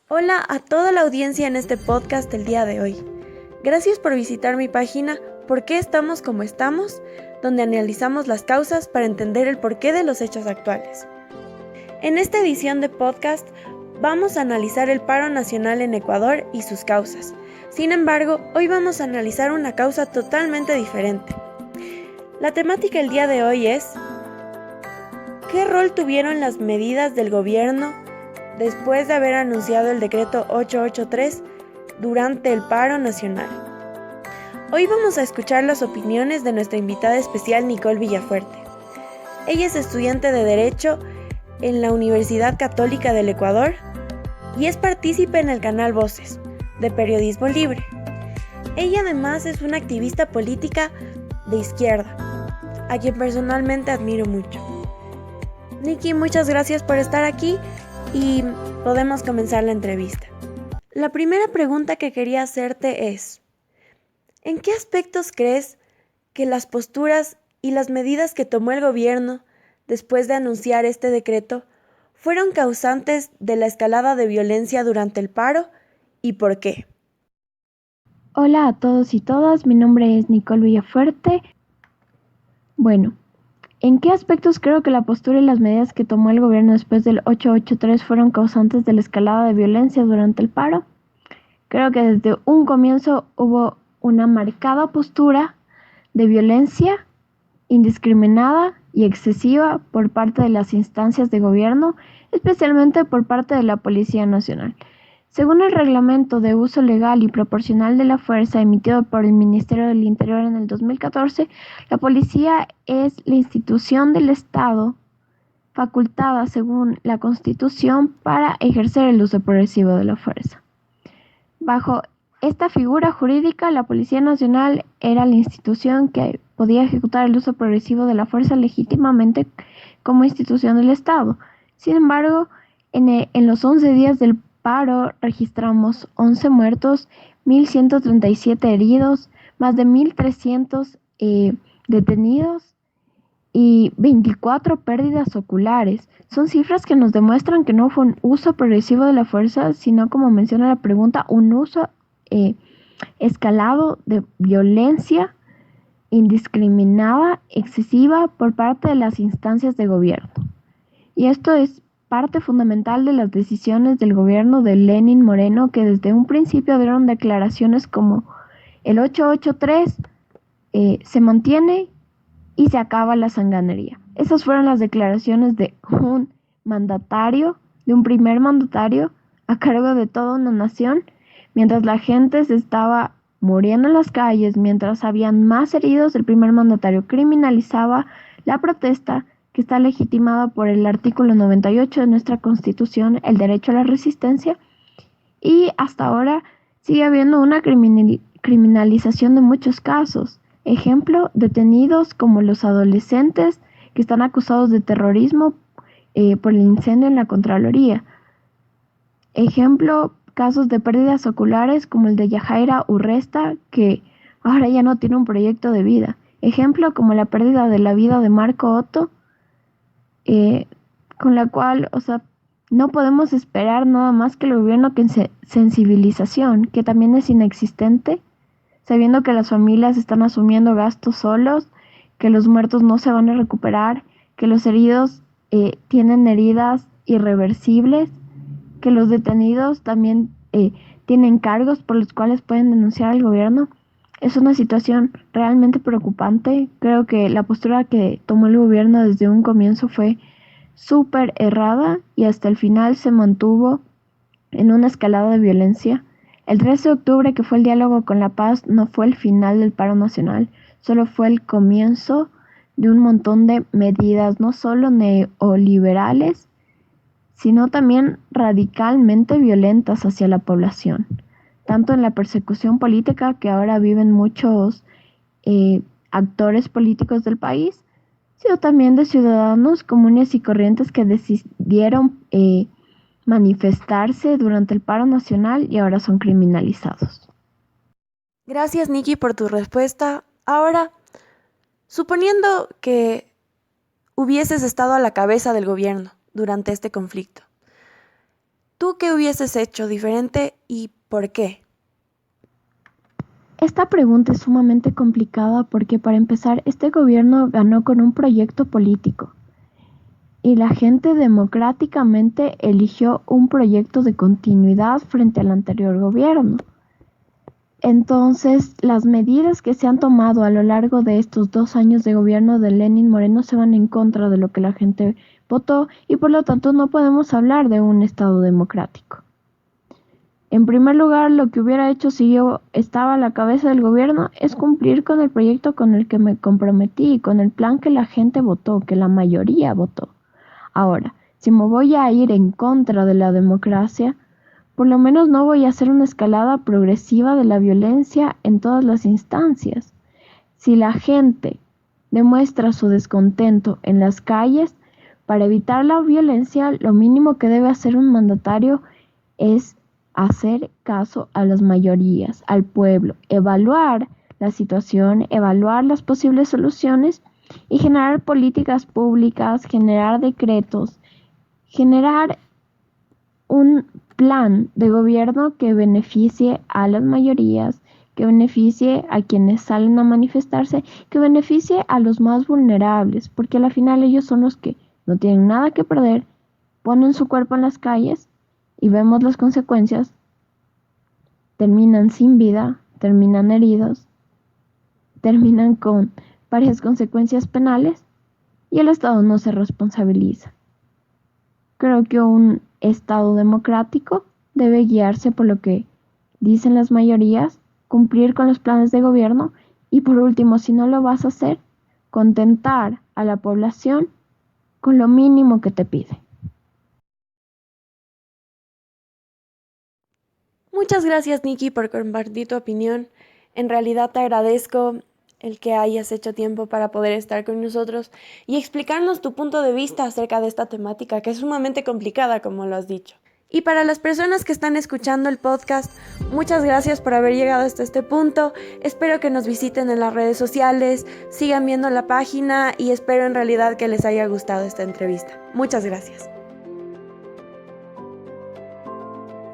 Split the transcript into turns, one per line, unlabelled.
Hola a toda la audiencia en este podcast el día de hoy. Gracias por visitar mi página ¿Por qué estamos como estamos?, donde analizamos las causas para entender el porqué de los hechos actuales. En esta edición de podcast vamos a analizar el paro nacional en Ecuador y sus causas. Sin embargo, hoy vamos a analizar una causa totalmente diferente. La temática el día de hoy es ¿qué rol tuvieron las medidas del gobierno después de haber anunciado el decreto 883 durante el paro nacional? Hoy vamos a escuchar las opiniones de nuestra invitada especial Nicole Villafuerte. Ella es estudiante de Derecho en la Universidad Católica del Ecuador y es partícipe en el canal Voces, de Periodismo Libre. Ella además es una activista política de izquierda, a quien personalmente admiro mucho. Nikki, muchas gracias por estar aquí y podemos comenzar la entrevista. La primera pregunta que quería hacerte es: ¿en qué aspectos crees que las posturas y las medidas que tomó el gobierno después de anunciar este decreto fueron causantes de la escalada de violencia durante el paro y por qué?
Hola a todos y todas, mi nombre es Nicole Villafuerte. Bueno, ¿en qué aspectos creo que la postura y las medidas que tomó el gobierno después del 883 fueron causantes de la escalada de violencia durante el paro? Creo que desde un comienzo hubo una marcada postura de violencia indiscriminada y excesiva por parte de las instancias de gobierno, especialmente por parte de la Policía Nacional. Según el Reglamento de Uso Legal y Proporcional de la Fuerza emitido por el Ministerio del Interior en el 2014, la policía es la institución del Estado facultada según la Constitución para ejercer el uso progresivo de la fuerza. Bajo esta figura jurídica, la Policía Nacional era la institución que podía ejecutar el uso progresivo de la fuerza legítimamente como institución del Estado. Sin embargo, en los 11 días del paro registramos 11 muertos, 1.137 heridos, más de 1.300 detenidos y 24 pérdidas oculares. Son cifras que nos demuestran que no fue un uso progresivo de la fuerza, sino, como menciona la pregunta, un uso escalado de violencia indiscriminada, excesiva por parte de las instancias de gobierno. Y esto es parte fundamental de las decisiones del gobierno de Lenín Moreno, que desde un principio dieron declaraciones como el 883 se mantiene y se acaba la sanganería. Esas fueron las declaraciones de un mandatario, de un primer mandatario a cargo de toda una nación, mientras la gente se estaba muriendo en las calles, mientras habían más heridos. El primer mandatario criminalizaba la protesta, que está legitimada por el artículo 98 de nuestra Constitución, el derecho a la resistencia, y hasta ahora sigue habiendo una criminalización de muchos casos. Ejemplo, detenidos como los adolescentes que están acusados de terrorismo por el incendio en la Contraloría. Ejemplo, casos de pérdidas oculares como el de Yajaira Urresta, que ahora ya no tiene un proyecto de vida. Ejemplo, como la pérdida de la vida de Marco Otto, con la cual, no podemos esperar nada más que el gobierno que sensibilización, que también es inexistente, sabiendo que las familias están asumiendo gastos solos, que los muertos no se van a recuperar, que los heridos tienen heridas irreversibles, que los detenidos también tienen cargos por los cuales pueden denunciar al gobierno. Es una situación realmente preocupante. Creo que la postura que tomó el gobierno desde un comienzo fue súper errada y hasta el final se mantuvo en una escalada de violencia. El 13 de octubre, que fue el diálogo con la paz, no fue el final del paro nacional, solo fue el comienzo de un montón de medidas, no solo neoliberales, sino también radicalmente violentas hacia la población, tanto en la persecución política que ahora viven muchos actores políticos del país, sino también de ciudadanos comunes y corrientes que decidieron manifestarse durante el paro nacional y ahora son criminalizados.
Gracias, Nikki, por tu respuesta. Ahora, suponiendo que hubieses estado a la cabeza del gobierno durante este conflicto, ¿Tú qué hubieses hecho diferente y por qué?
Esta pregunta es sumamente complicada porque para empezar, este gobierno ganó con un proyecto político y la gente democráticamente eligió un proyecto de continuidad frente al anterior gobierno. Entonces, las medidas que se han tomado a lo largo de estos 2 años de gobierno de Lenin Moreno se van en contra de lo que la gente votó y por lo tanto no podemos hablar de un Estado democrático. En primer lugar, lo que hubiera hecho si yo estaba a la cabeza del gobierno es cumplir con el proyecto con el que me comprometí, con el plan que la gente votó, que la mayoría votó. Ahora, si me voy a ir en contra de la democracia, por lo menos no voy a hacer una escalada progresiva de la violencia en todas las instancias. Si la gente demuestra su descontento en las calles, para evitar la violencia, lo mínimo que debe hacer un mandatario es hacer caso a las mayorías, al pueblo, evaluar la situación, evaluar las posibles soluciones y generar políticas públicas, generar decretos, generar un plan de gobierno que beneficie a las mayorías, que beneficie a quienes salen a manifestarse, que beneficie a los más vulnerables, porque al final ellos son los que no tienen nada que perder, ponen su cuerpo en las calles y vemos las consecuencias, terminan sin vida, terminan heridos, terminan con varias consecuencias penales y el Estado no se responsabiliza. Creo que un Estado democrático debe guiarse por lo que dicen las mayorías, cumplir con los planes de gobierno y por último, si no lo vas a hacer, contentar a la población con lo mínimo que te pide.
Muchas gracias, Nikki, por compartir tu opinión. En realidad te agradezco el que hayas hecho tiempo para poder estar con nosotros y explicarnos tu punto de vista acerca de esta temática, que es sumamente complicada, como lo has dicho. Y para las personas que están escuchando el podcast, muchas gracias por haber llegado hasta este punto. Espero que nos visiten en las redes sociales, sigan viendo la página y espero en realidad que les haya gustado esta entrevista. Muchas gracias.